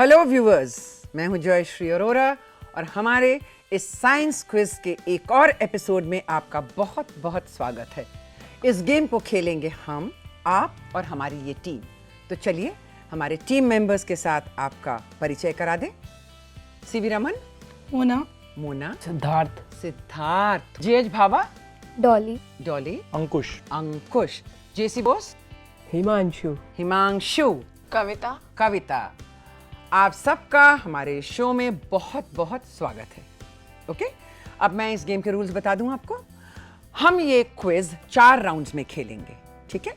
Hello viewers, मैं हूं जयश्री अरोरा और हमारे इस साइंस क्विज के एक और एपिसोड में आपका बहुत बहुत स्वागत है। इस गेम को खेलेंगे हम, आप और हमारी ये टीम। तो चलिए हमारे टीम मेंबर्स के साथ आपका परिचय करा दें। सीवी रमन, मोना, सिद्धार्थ, जेएच भाभा, डॉली, अंकुश, जेसी बोस, हिमांशु, कविता। आप सबका हमारे शो में बहुत बहुत स्वागत है। ओके, अब मैं इस गेम के रूल्स बता दूं आपको। हम ये क्विज 4 राउंड्स में खेलेंगे, ठीक है।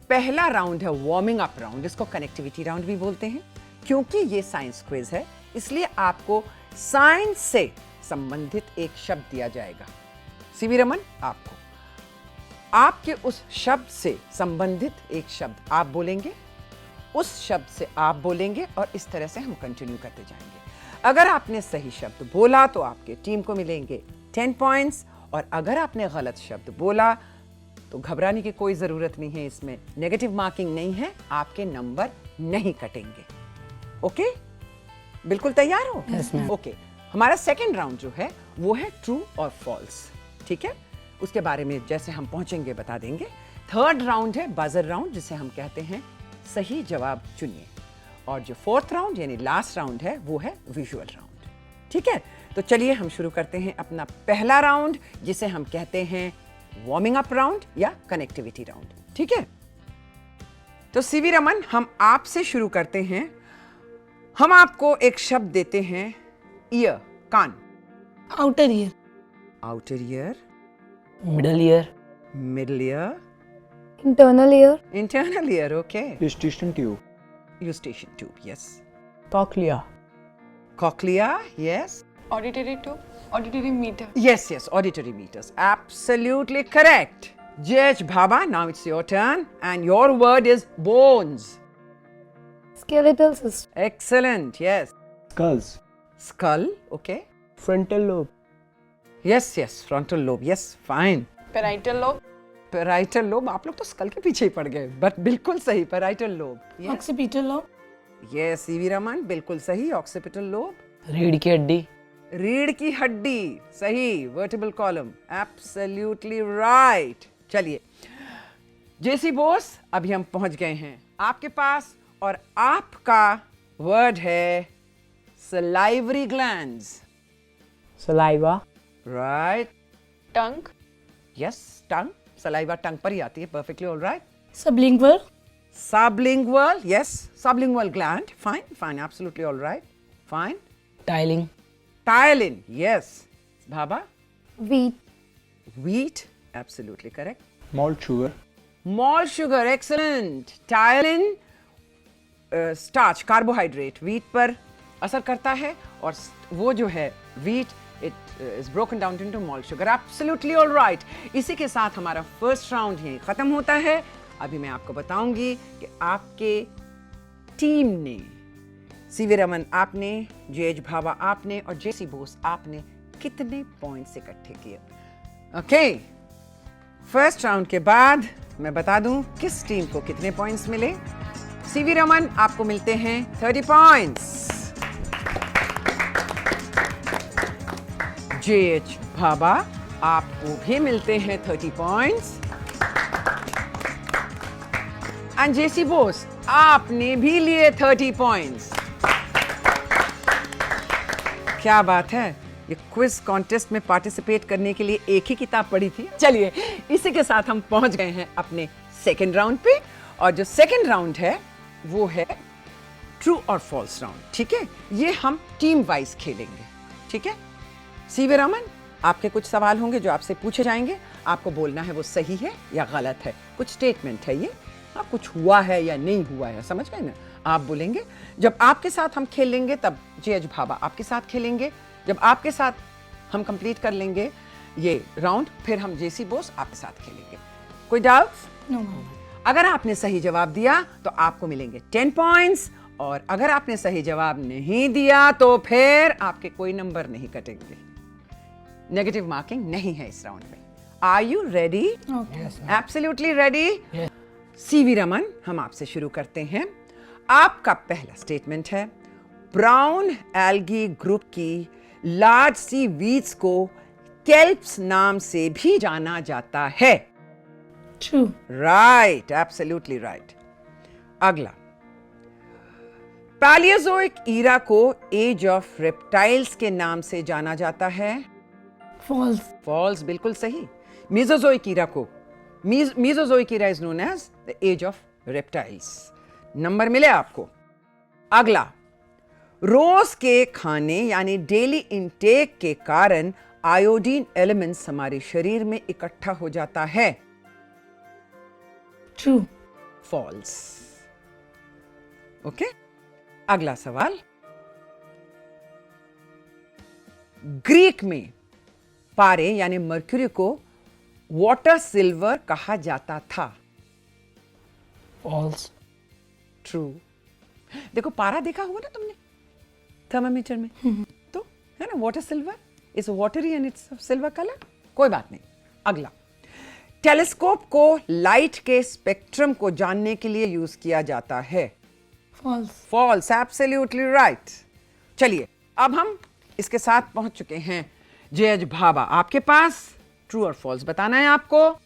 पहला राउंड है वार्मिंग अप राउंड, इसको कनेक्टिविटी राउंड भी बोलते हैं। क्योंकि ये साइंस क्विज है इसलिए आपको साइंस से संबंधित एक शब्द दिया जाएगा। सीवी रमन, आपके उस शब्द से संबंधित एक शब्द आप बोलेंगे, उस शब्द से आप बोलेंगे और इस तरह से हम कंटिन्यू करते जाएंगे। अगर आपने सही शब्द बोला तो आपके टीम को मिलेंगे 10 पॉइंट्स, और अगर आपने गलत शब्द बोला तो घबराने की कोई जरूरत नहीं है, इसमें नेगेटिव मार्किंग नहीं है, आपके नंबर नहीं कटेंगे। ओके, बिल्कुल तैयार हो? ओके, हमारा सेकंड राउंड जो है वो है ट्रू और फॉल्स, ठीक है। उसके बारे में जैसे हम पहुंचेंगे बता देंगे। थर्ड राउंड है बजर राउंड, जिसे हम कहते हैं सही जवाब चुनिए। और जो फोर्थ राउंड यानी लास्ट राउंड है वो है विजुअल राउंड, ठीक है। तो चलिए हम शुरू करते हैं अपना पहला राउंड, जिसे हम कहते हैं वार्मिंग अप राउंड या कनेक्टिविटी राउंड, ठीक है। तो सीवी रमन, हम आपसे शुरू करते हैं। हम आपको एक शब्द देते हैं, ईयर, कान। Outer ear, middle ear, middle ear, internal ear, okay. eustachian tube, eustachian tube, yes. cochlea, yes. Auditory tube, auditory meter. Yes, auditory meters. Absolutely correct. JH Bhaba, now it's your turn, and your word is bones. skeletal system, Excellent, yes. Skull, okay. frontal lobe, Yes, frontal lobe, yes, fine. Parietal lobe, Parietal lobe, आप लोग तो school के पीछे ही पड़ गए, but बिल्कुल सही, parietal lobe. Yes, occipital lobe, yes, CV Raman, बिल्कुल सही, occipital lobe. रीढ़ की हड्डी, रीढ़ की हड्डी, सही, वर्टिबल कॉलम, एब्सोल्युटली राइट। चलिए जेसी बोस, अभी हम पहुंच गए हैं आपके पास, और आपका वर्ड है salivary glands. saliva, right, tongue, yes, tongue, saliva tongue पर ही आती है, perfectly alright. sublingual, sublingual, yes, sublingual gland, fine, absolutely alright, fine. tiling, ptyalin, yes, Bhabha, wheat, absolutely correct. malt sugar, excellent. Ptyalin starch, carbohydrate, wheat पर असर करता है, और वो जो है wheat, it is broken down into malt sugar, absolutely alright. इसी के साथ हमारा फर्स्ट राउंड यहीं खत्म होता है। अभी मैं आपको बताऊंगी कि आपके टीम ने, सीवी रमन आपने, जेएच भाभा आपने, और जेसी बोस आपने कितने पॉइंट्स इकट्ठे किए। ओके, फर्स्ट राउंड के बाद मैं बता दूं किस टीम को कितने पॉइंट्स मिले। सीवी रमन, आपको मिलते हैं 30 पॉइंट्स। जेएच भाभा, आपको भी मिलते हैं 30 पॉइंट्स। एंड जेसी बोस, आपने भी लिए 30 पॉइंट्स। क्या बात है, ये क्विज कॉन्टेस्ट में पार्टिसिपेट करने के लिए एक ही किताब पढ़ी थी। चलिए इसी के साथ हम पहुंच गए हैं अपने सेकंड राउंड पे, और जो सेकंड राउंड है वो है ट्रू और फॉल्स राउंड, ठीक है। ये हम टीम वाइज खेलेंगे, ठीक है। सीवी रमन, आपके कुछ सवाल होंगे जो आपसे पूछे जाएंगे, आपको बोलना है वो सही है या गलत है। कुछ स्टेटमेंट है ये, हाँ, कुछ हुआ है या नहीं हुआ है, समझ गए ना। आप बोलेंगे, जब आपके साथ हम खेलेंगे तब जेएच भाभा आपके साथ खेलेंगे, जब आपके साथ हम कंप्लीट कर लेंगे ये राउंड, फिर हम जेसी बोस आपके साथ खेलेंगे। कोई डाउट्स? no, अगर आपने सही जवाब दिया तो आपको मिलेंगे 10 पॉइंट्स, और अगर आपने सही जवाब नहीं दिया तो फिर आपके कोई नंबर नहीं कटेंगे, नेगेटिव मार्किंग नहीं है इस राउंड में। Are you ready? Absolutely ready. CV Raman, हम आपसे शुरू करते हैं। आपका पहला स्टेटमेंट है, ब्राउन एल्गी ग्रुप की लार्ज सी वीड्स को केल्प्स नाम से भी जाना जाता है। True. Right, absolutely right. अगला, पैलियोजोइक ईरा को एज ऑफ रेप्टाइल्स के नाम से जाना जाता है। False. फॉल्स, बिल्कुल सही। मीजोजोइक ईरा को Mesozoic era is known as the age of reptiles. Number मिले आपको। अगला, रोज के खाने यानी डेली इंटेक के कारण आयोडीन एलिमेंट्स हमारे शरीर में इकट्ठा हो जाता है। True. फॉल्स। ओके, अगला सवाल, ग्रीक में पारे यानी मर्क्यूरी को वाटर सिल्वर कहा जाता था। False. ट्रू। देखो, पारा देखा होगा ना तुमने थर्मामीटर में, तो है ना, water silver is watery and it's silver colour. कोई बात नहीं। अगला, टेलीस्कोप को लाइट के स्पेक्ट्रम को जानने के लिए यूज किया जाता है। False. False, absolutely right. चलिए, अब हम इसके साथ पहुंच चुके हैं जे.एच. भाभा। आपके पास ट्रू और फॉल्स बताना है आपको।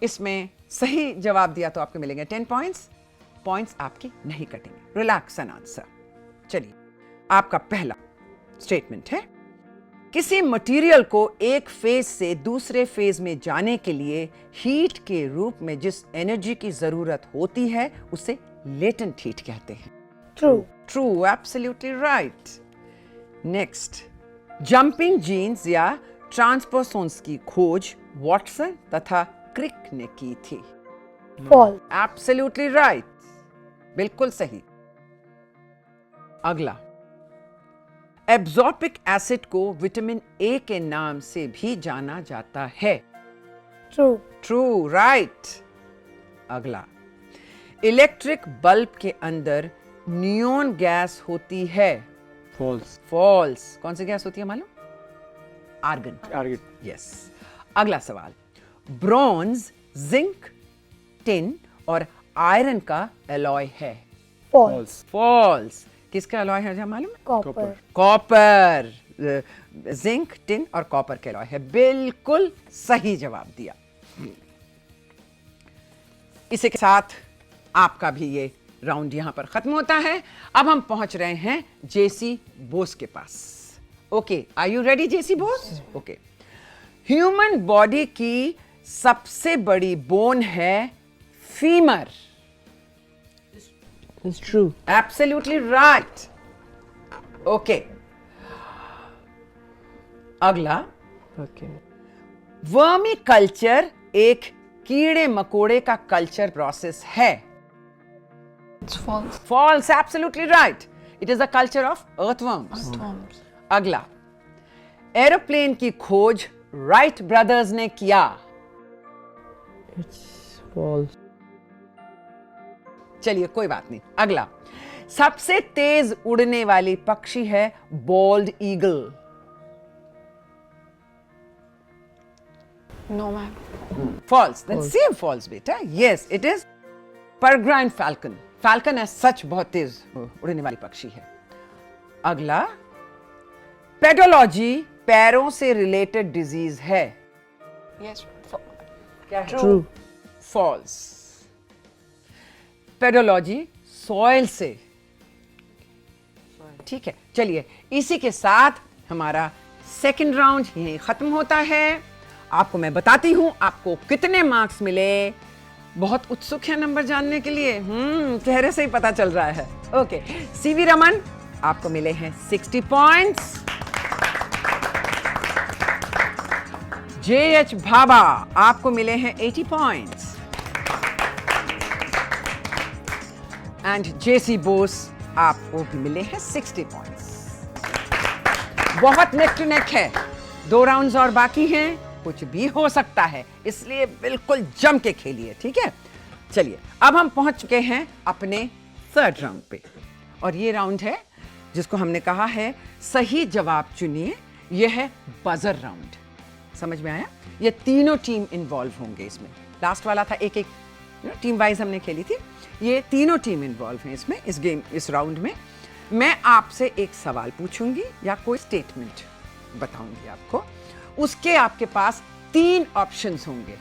इसमें सही जवाब दिया तो आपको मिलेंगे 10 पॉइंट्स। पॉइंट्स आपके नहीं कटेंगे। Relax and answer. चलिए, आपका पहला स्टेटमेंट है, किसी मटेरियल को एक फेज से दूसरे फेज में जाने के लिए हीट के रूप में जिस एनर्जी की जरूरत होती है उसे लेटेंट हीट कहते हैं। True. True, absolutely right. Next, jumping genes या ट्रांसपोसोन्स की खोज वॉटसन तथा क्रिक ने की थी। False. एब्सोल्युटली राइट, बिल्कुल सही। अगला, एब्जॉर्बिक एसिड को विटामिन ए के नाम से भी जाना जाता है। True. True, right. अगला, इलेक्ट्रिक बल्ब के अंदर नियोन गैस होती है। False. फॉल्स। कौन सी गैस होती है मालूम? आर्गन। Argon. यस। अगला सवाल, ब्रॉन्ज, जिंक, टिन और आयरन का एलॉय है। False. फॉल्स। किसका एलॉय है जहाँ मालूम है? Copper. कॉपर। जिंक, टिन और कॉपर के एलॉय है। बिल्कुल सही जवाब दिया। इसी के साथ आपका भी ये राउंड यहां पर खत्म होता है। अब हम पहुंच रहे हैं जेसी बोस के पास। Okay, are you ready JC Bose? Okay, human body की सबसे बड़ी बोन है femur. It's true. Absolutely right. Okay, अगला, Okay. वर्मी कल्चर एक कीड़े मकोड़े का कल्चर प्रोसेस है। It's false. False, absolutely right. It is a culture of earthworms. Earthworms. अगला, एरोप्लेन की खोज राइट ब्रदर्स ने किया। It's false. चलिए, कोई बात नहीं। अगला, सबसे तेज उड़ने वाली पक्षी है bald eagle. No, ma'am. False. Then same false बेटा। Yes, it is peregrine falcon. Falcon as such बहुत तेज उड़ने वाली पक्षी है। अगला, पेडोलॉजी पैरों से रिलेटेड डिजीज है। Yes. क्या है? True. फॉल्स। पेडोलॉजी सॉइल से। ठीक है, चलिए, इसी के साथ हमारा सेकंड राउंड यहीं खत्म होता है। आपको मैं बताती हूं आपको कितने मार्क्स मिले। बहुत उत्सुक है नंबर जानने के लिए। चेहरे से ही पता चल रहा है। ओके, सीवी रमन, आपको मिले हैं 60 पॉइंट्स। जे.एच. भाभा, आपको मिले हैं 80 पॉइंट्स। एंड जेसी बोस, आपको भी मिले हैं 60 पॉइंट्स। बहुत नेक टू नेक है। 2 राउंड्स और बाकी हैं, कुछ भी हो सकता है, इसलिए बिल्कुल जम के खेलिए। ठीक है, चलिए, अब हम पहुंच चुके हैं अपने थर्ड राउंड पे, और ये राउंड है जिसको हमने कहा है सही जवाब चुनिए। यह है बजर राउंड। समझ में आया? ये तीनों टीम इन्वॉल्व होंगे इसमें। लास्ट वाला था एक एक टीम वाइज हमने खेली थी। ये तीनों टीम इन्वॉल्व हैं इसमें, इस गेम, इस राउंड में। मैं आपसे एक सवाल पूछूंगी या कोई स्टेटमेंट बताऊंगी आपको, उसके आपके पास 3 ऑप्शंस होंगे।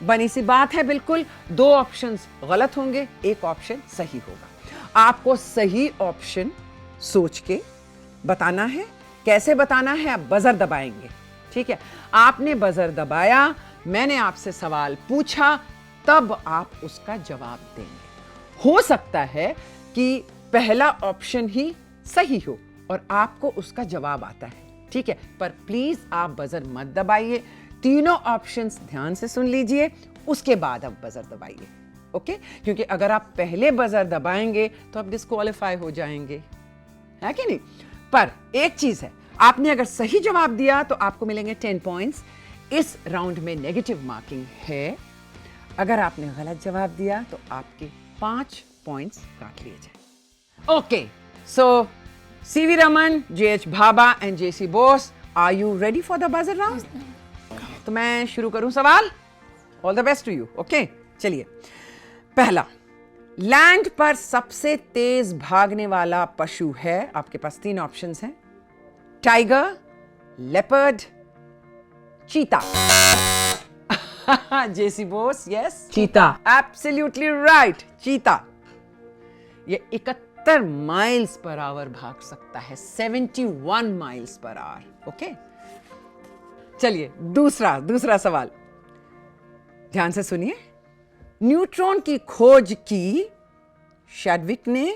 बनी सी बात है, बिल्कुल 2 ऑप्शंस गलत होंगे, 1 ऑप्शन सही होगा। आपको सही ऑप्शन सोच के बताना है। कैसे बताना है? आप बजर दबाएंगे, ठीक है? आपने बजर दबाया, मैंने आपसे सवाल पूछा, तब आप उसका जवाब देंगे। हो सकता है कि पहला ऑप्शन ही सही हो और आपको उसका जवाब आता है, ठीक है? पर प्लीज आप बजर मत दबाइए। तीनों ऑप्शंस ध्यान से सुन लीजिए, उसके बाद आप बजर दबाइए, ओके? क्योंकि अगर आप पहले बजर दबाएंगे तो आप डिस्क्वालीफाई हो जाएंगे, है कि नहीं? पर एक चीज है, आपने अगर सही जवाब दिया तो आपको मिलेंगे 10 पॉइंट्स। इस राउंड में नेगेटिव मार्किंग है। अगर आपने गलत जवाब दिया तो आपके 5 पॉइंट्स काट लिए जाए। Okay, so CV Raman, JH Bhabha and JC Bose, are you ready for the buzzer round? तो मैं शुरू करूं सवाल। All the best to you. Okay, चलिए। पहला, लैंड पर सबसे तेज भागने वाला पशु है। आपके पास 3 ऑप्शंस हैं: टाइगर, लेपर्ड, चीता। जेसी बोस, यस, चीता। एब्सोल्युटली राइट, चीता। ये 71 माइल्स पर आवर भाग सकता है, 71 माइल्स पर आवर। ओके, चलिए दूसरा सवाल, ध्यान से सुनिए। न्यूट्रॉन की खोज की शैडविक ने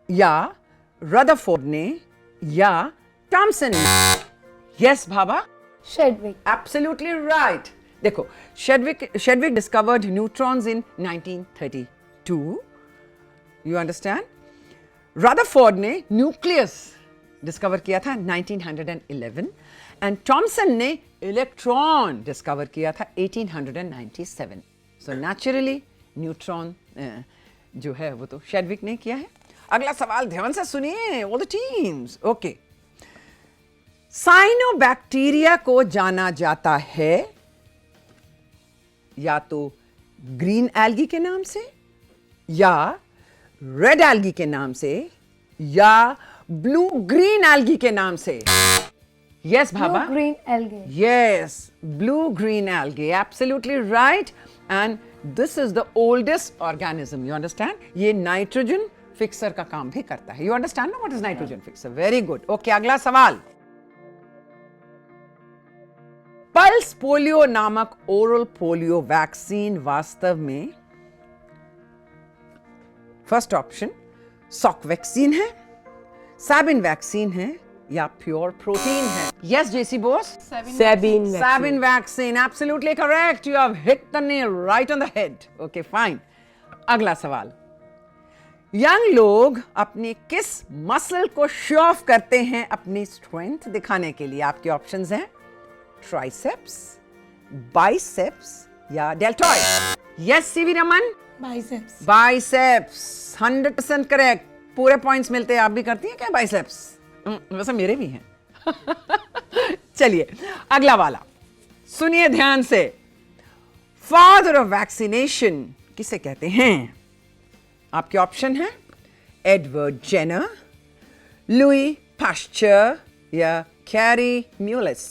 या रदरफोर्ड ने या थॉमसन ने? Yes Bhabha, Chadwick. Absolutely right. देखो, Chadwick discovered neutrons in 1932, you understand? Rutherford ने न्यूक्लियस डिस्कवर किया था 1911 एंड थॉमसन ने इलेक्ट्रॉन डिस्कवर किया था 1897। सो नेचुरली न्यूट्रॉन जो है वो तो शेडविक ने किया है। अगला सवाल ध्यान से सुनिए all the teams. Okay, cyanobacteria को जाना जाता है या तो ग्रीन एल्गी के नाम से, या रेड एल्गी के नाम से, या ब्लू ग्रीन एल्गी के नाम से। Yes Bhabha, Blue green algae. yes, blue green algae, absolutely right. And this is the oldest organism, you understand? ये नाइट्रोजन फिक्सर का काम भी करता है। You understand what is nitrogen fixer? Very good. Okay, अगला सवाल। पल्स पोलियो नामक oral polio vaccine वास्तव में, फर्स्ट ऑप्शन सॉक वैक्सीन है, सैबिन वैक्सीन है या प्योर प्रोटीन है? Yes JC Bose, Sabine Sabin vaccine, absolutely correct. You have hit the nail right on the head. Okay, fine. अगला सवाल, यंग लोग अपने किस मसल को शो ऑफ करते हैं अपनी स्ट्रेंथ दिखाने के लिए? आपके ऑप्शंस हैं ट्राइसेप्स, बाइसेप्स या deltoid. Yes CV Raman, Biceps. Biceps, 100% correct. पूरे पॉइंट्स मिलते हैं। आप भी करती हैं क्या बाइसेप्स? वैसे मेरे भी हैं। चलिए अगला वाला सुनिए ध्यान से। फादर ऑफ वैक्सीनेशन किसे कहते हैं? आपके ऑप्शन है एडवर्ड जेनर, लुई पाश्चर या कैरी म्यूलस।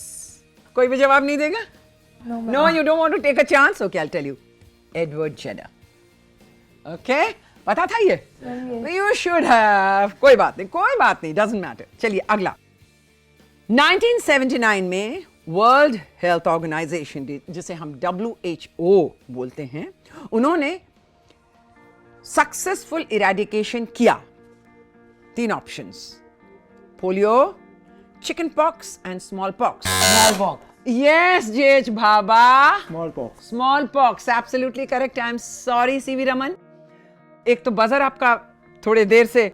कोई भी जवाब नहीं देगा? No, ma'am. No, you don't want to take a chance? Okay, I'll tell you. Edward Jenner. Okay? पता था ये? You should have. कोई बात नहीं, doesn't matter. चलिए अगला। 1979 में वर्ल्ड हेल्थ ऑर्गेनाइजेशन, जिसे हम WHO बोलते हैं, उन्होंने सक्सेसफुल इरेडिकेशन किया। 3 options: polio, chicken pox and small pox. Smallpox. Yes, JH Baba. Smallpox. Smallpox, absolutely correct. I'm sorry, CV Raman. एक तो बजर आपका थोड़े देर से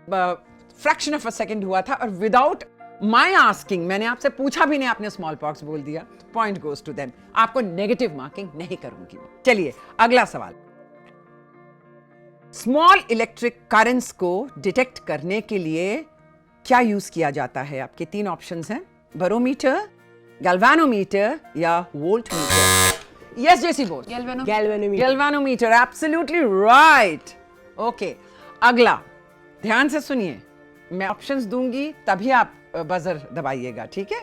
फ्रैक्शन ऑफ अ सेकंड हुआ था और विदाउट माय आस्किंग, मैंने आपसे पूछा भी नहीं, आपने स्मॉल पॉक्स बोल दिया। Point goes to them. आपको नेगेटिव मार्किंग नहीं करूंगी। चलिए अगला सवाल। स्मॉल इलेक्ट्रिक करंट्स को डिटेक्ट करने के लिए क्या यूज किया जाता है? आपके 3 ऑप्शंस हैं: बैरोमीटर, गैल्वेनोमीटर या voltmeter. Yes JC Bose, Galvanometer. Galvanometer, absolutely right. Okay, अगला ध्यान से सुनिए। मैं ऑप्शंस दूंगी तभी आप बजर दबाइएगा, ठीक है?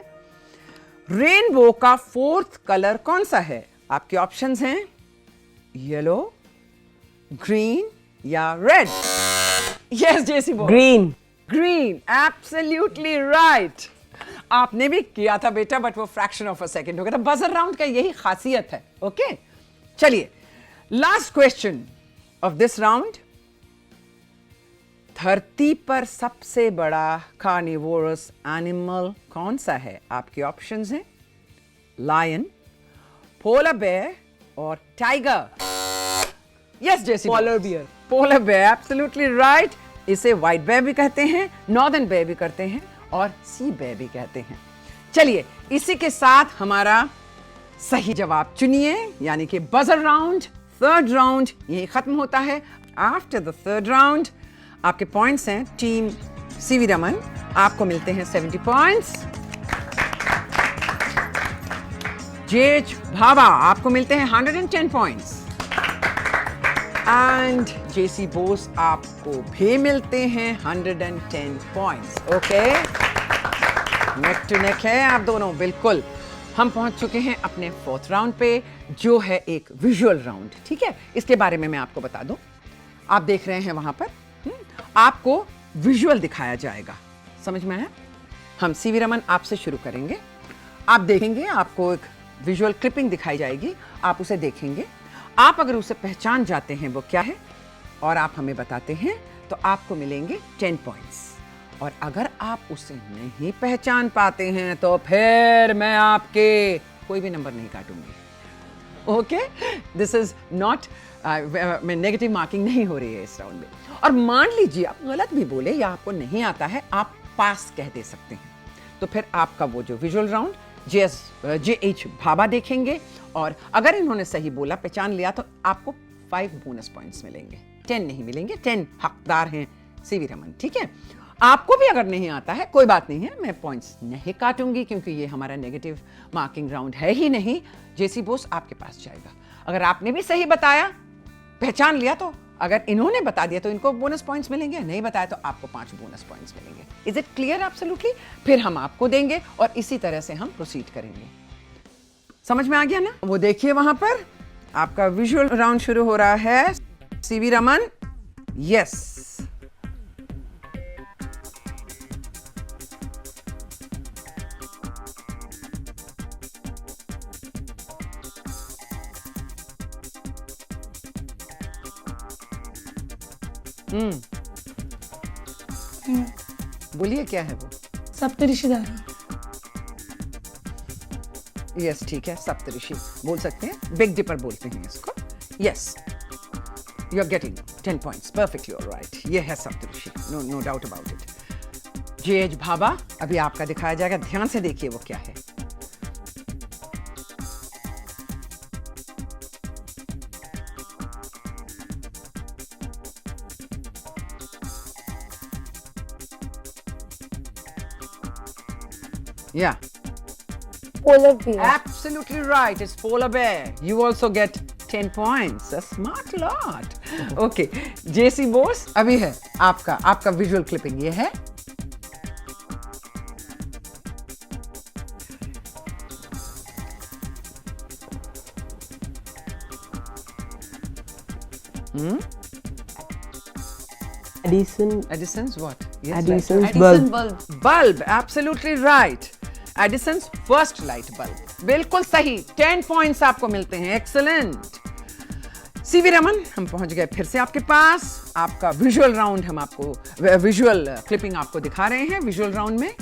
रेनबो का फोर्थ कलर कौन सा है? आपके ऑप्शंस हैं येलो, ग्रीन या रेड। यस जेसी बोल। Green. Green, absolutely right. आपने भी किया था बेटा, बट वो फ्रैक्शन ऑफ अ सेकंड हो गया था। बजर राउंड का यही खासियत है। ओके, चलिए last question of this round. धरती पर सबसे बड़ा कार्निवोरस एनिमल कौन सा है? आपके ऑप्शंस हैं लायन, पोलर बेयर और tiger. Yes JC. Polar bear. Polar bear, absolutely right. इसे व्हाइट बेयर भी कहते हैं, नॉर्दर्न बेयर भी कहते हैं और सी बेयर भी कहते हैं। चलिए इसी के साथ हमारा सही जवाब चुनिए, यानी कि बजर राउंड, थर्ड राउंड यही खत्म होता है। आफ्टर द थर्ड राउंड आपके पॉइंट्स हैं टीम सीवी रमन, आपको मिलते हैं 70 पॉइंट्स। जेज भाभा आपको मिलते हैं 110 पॉइंट्स एंड जेसी बोस आपको भी मिलते हैं 110 points. Okay, neck to neck है आप दोनों, बिल्कुल। हम पहुंच चुके हैं अपने फोर्थ राउंड पे, जो है एक विजुअल राउंड, ठीक है? इसके बारे में मैं आपको बता दूं। आप देख रहे हैं वहां पर आपको विजुअल दिखाया जाएगा, समझ में आया? हम सीवी रमन आपसे शुरू करेंगे। आप देखेंगे, आपको एक विजुअल क्लिपिंग दिखाई जाएगी, आप उसे देखेंगे। आप अगर उसे पहचान जाते हैं वो क्या है और आप हमें बताते हैं तो आपको मिलेंगे 10 पॉइंट्स, और अगर आप उसे नहीं पहचान पाते हैं तो फिर मैं आपके कोई भी नंबर नहीं काटूंगी। ओके, दिस इज नॉट मैं नेगेटिव मार्किंग नहीं हो रही है इस राउंड में। और मान लीजिए आप गलत भी बोले या आपको नहीं आता है, आप पास कह दे सकते हैं, तो फिर आपका वो जो विजुअल राउंड JH भाभा देखेंगे, और अगर इन्होंने सही बोला, पहचान लिया, तो आपको 5 बोनस पॉइंट्स मिलेंगे, 10 नहीं मिलेंगे। 10 हकदार हैं सीवी रमन, ठीक है? आपको भी अगर नहीं आता है कोई बात नहीं है, मैं पॉइंट्स नहीं काटूंगी क्योंकि ये हमारा नेगेटिव मार्किंग राउंड है ही नहीं। जेसी बोस आपके पास जाएगा। अगर आपने भी सही बताया, पहचान लिया, तो अगर इन्होंने बता दिया तो इनको बोनस पॉइंट्स मिलेंगे, नहीं बताया तो आपको 5 बोनस पॉइंट्स मिलेंगे। Is it clear? एब्सोल्युटली। फिर हम आपको देंगे और इसी तरह से हम प्रोसीड करेंगे। समझ में आ गया ना? वो देखिए वहां पर आपका विजुअल राउंड शुरू हो रहा है। CV Raman, yes. बोलिए क्या है वो? सप्तऋषिधारा। यस, ठीक है, सप्तऋषि बोल सकते हैं, बिग डिपर बोलते हैं इसको। Yes, you are getting 10 points, perfectly alright. ये है Saptarishi, no doubt about it. JH Bhabha अभी आपका दिखाया जाएगा, ध्यान से देखिए वो क्या है। Yeah. Polar bear. Absolutely right. It's polar bear. You also get 10 points. A smart lot. Okay. JC Bose, अभी है आपका विजुअल क्लिपिंग ये है। Edison's what? Yes, Edison's light. bulb. Bulb, absolutely right. Edison's first light bulb. बिल्कुल सही। 10 points आपको मिलते हैं। एक्सेलेंट। सीवी रमन, हम पहुंच गए फिर से आपके पास। आपका विजुअल राउंड, हम आपको विजुअल क्लिपिंग आपको दिखा रहे हैं विजुअल राउंड में।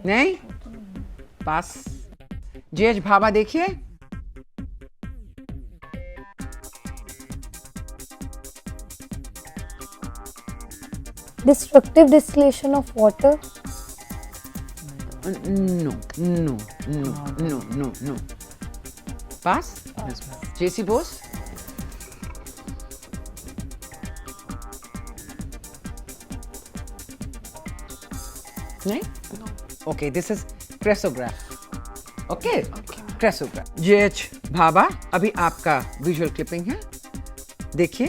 नहीं पास। जेएच भाभा देखिए। Destructive distillation of water. No. पास। जेसी बोस। नहीं? No. Okay, this is cressograph. Okay? Okay. Cressograph. JH Bhabha, अभी आपका विजुअल क्लिपिंग है, देखिए.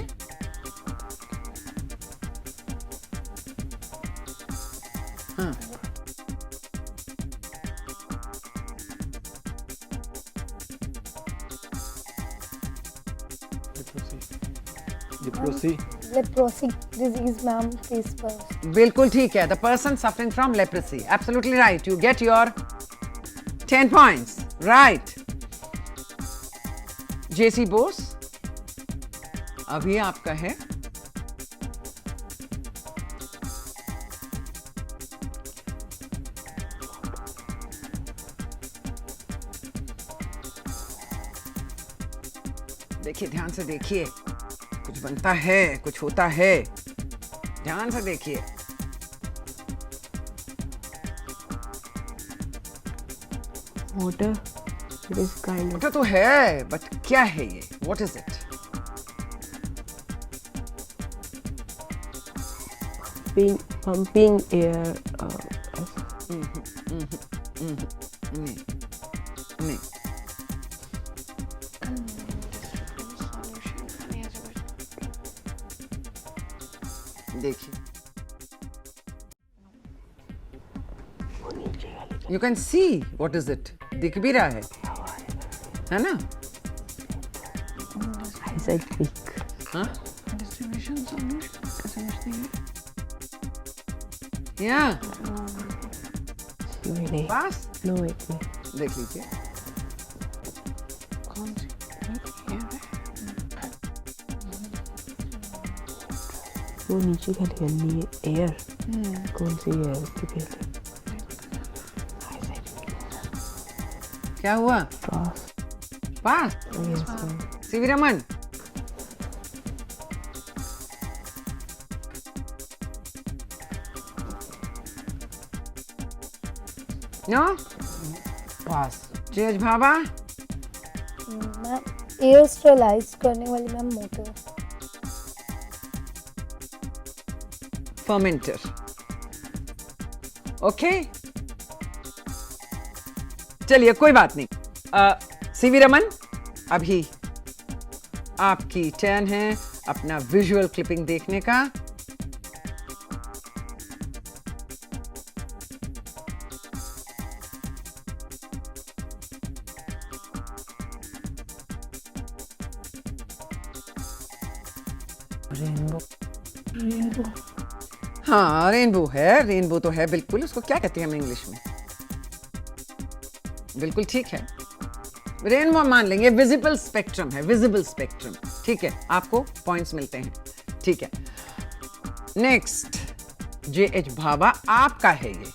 हाँ. Leprosy. Leprosy disease, ma'am, face first. बिल्कुल ठीक है. The person suffering from leprosy. Absolutely right. You get your 10 points. Right. JC Bose, अभी आपका है. देखिए, ध्यान से देखिए. कुछ बनता है, कुछ होता है. ध्यान से देखिए. Water. It is kind of मोटा तो है, बट क्या है ये? What is it? pumping air. नहीं, नहीं. देखिए. You can see what is it. दिख भी रहा है ना? Eyesight weak. हाँ? Distribution solution. समझती है? Yeah. नहीं. पास. No, wait. देख लीजिए. कौन सी? ये है. वो नीचे खाली करनी है एयर. कौन सी है उसकी पहले? क्या हुआ? Pass. Pass. CV Raman. No? Pass. JH Bhabha. Ma'am, air sterilize करने वाली मैम मोटर. Fermenter. Okay? चलिए, कोई बात नहीं. सीवी रमन, अभी आपकी टर्न है अपना विजुअल क्लिपिंग देखने का. रेनबो. हाँ, रेनबो है. रेनबो तो है बिल्कुल. उसको क्या कहते हैं हम इंग्लिश में? बिल्कुल ठीक है. रेनबो मान लेंगे. विजिबल स्पेक्ट्रम है. Visible spectrum. ठीक है, आपको पॉइंट्स मिलते हैं. ठीक है. नेक्स्ट, JH भाभा, आपका है ये.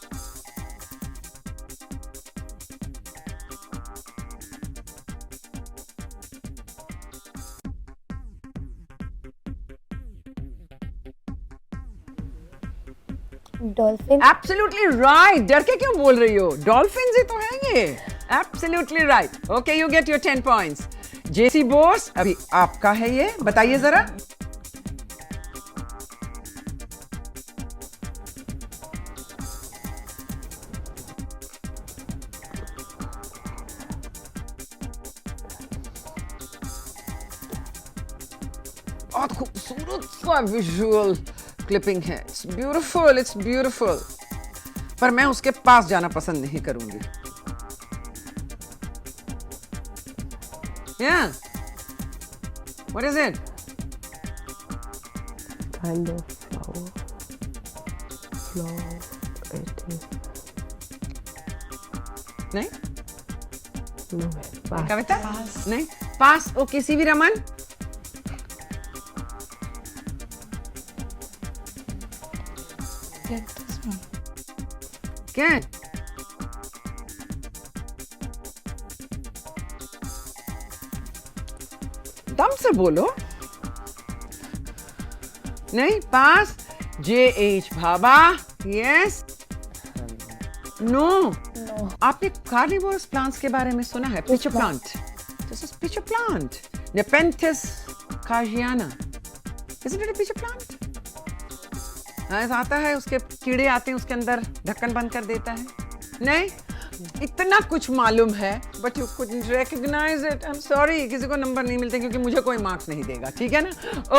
डॉल्फिन. Absolutely right. डर के क्यों बोल रही हो? डॉल्फिन ही तो है ये. Absolutely right. Okay, you get your 10 points. JC Bose, अभी आपका है ये. बताइए जरा. बहुत खूबसूरत सा विजुअल क्लिपिंग है. It's beautiful. It's beautiful. पर मैं उसके पास जाना पसंद नहीं करूंगी. Yeah. What is it? Kind of flower. Flower. It is. नहीं? No, pass. कविता? नहीं? Pass. Okay, CV Raman. Get this one. क्या है? दम से बोलो. नहीं? Pass. JH Bhabha. Yes. No. No. आपने कार्निवोरस प्लांट्स के बारे में सुना है? Pitcher plant. This is pitcher plant. Nepenthes cagiana. Isn't it a pitcher plant? ऐसा आता है, उसके कीड़े आते हैं, उसके अंदर ढक्कन बंद कर देता है। नहीं, इतना कुछ मालूम है, but you couldn't recognize it. I am sorry, किसी को नंबर नहीं मिलते क्योंकि मुझे कोई मार्क्स नहीं देगा, ठीक है ना?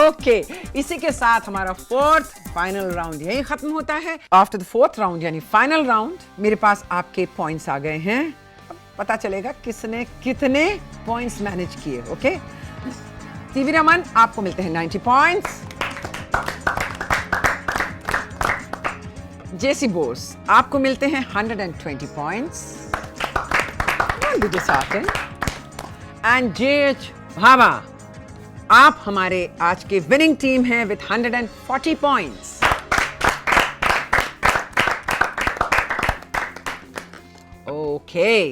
ओके, इसी के साथ हमारा फोर्थ फाइनल राउंड यही खत्म होता है। आफ्टर द फोर्थ राउंड यानी फाइनल राउंड, मेरे पास आपके पॉइंट्स आ गए हैं। पता चलेगा किसने कितने पॉइंट्स मैनेज किए। ओके, सीवी रमन, आपको मिलते हैं 90 पॉइंट्स। जेसी बोस, आपको मिलते हैं 120 पॉइंट्स। एंड जेएच भाभा, आप हमारे आज के विनिंग टीम हैं with 140 points. Okay,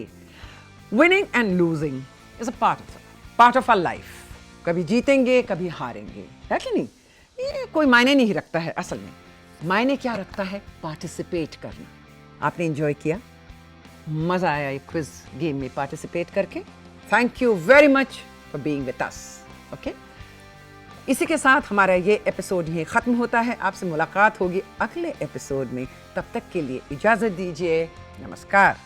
winning and losing is a part of our life. कभी जीतेंगे, कभी हारेंगे, है कि नहीं? ये कोई मायने नहीं रखता है। असल में मायने क्या रखता है? पार्टिसिपेट करना। आपने एंजॉय किया, मजा आया ये क्विज गेम में पार्टिसिपेट करके। Thank you very much for being with us. Okay, इसी के साथ हमारा ये एपिसोड यहीं खत्म होता है। आपसे मुलाकात होगी अगले एपिसोड में। तब तक के लिए इजाजत दीजिए। नमस्कार।